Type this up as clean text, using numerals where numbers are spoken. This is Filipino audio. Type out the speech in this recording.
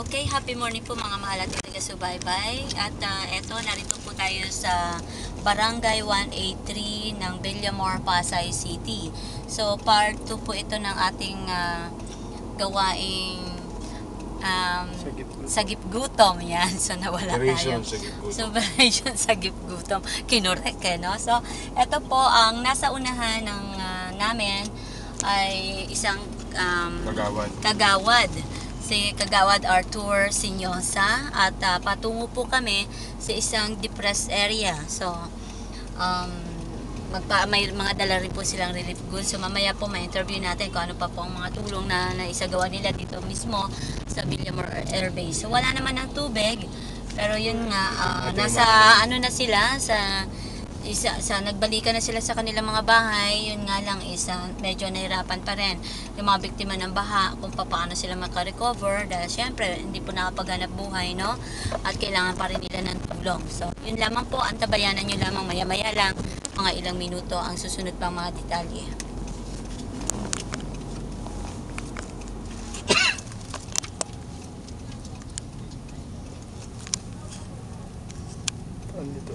Okay, happy morning po mga mahal at taga-subaybay. At eto, narito po tayo sa Barangay 183 ng Villamor, Pasay City. So, part 2 po ito ng ating gawaing sagip gutom. Yan, so nawala tayo. So, operation sagip gutom. Kinurek no? So, eto po ang nasa unahan ng namin ay isang kagawad. Si Kagawad Arthur Sinyosa at patungo po kami sa isang depressed area. So, may mga dala rin po silang relief goods. So, mamaya po may interview natin kung ano pa po ang mga tulong na naisagawa nila dito mismo sa Villamor Air Base. So, wala naman ng tubig. Pero yun nga, nasa ano na sila, nagbalikan na sila sa kanilang mga bahay. Yun nga lang medyo nahirapan pa rin yung mga biktima ng baha kung paano sila makarecover dahil syempre hindi po nakapaghanap buhay, no? At kailangan pa rin nila ng tulong. So yun lamang po, antabayanan nyo lamang maya-maya lang, mga ilang minuto ang susunod pang mga detalye. Andito.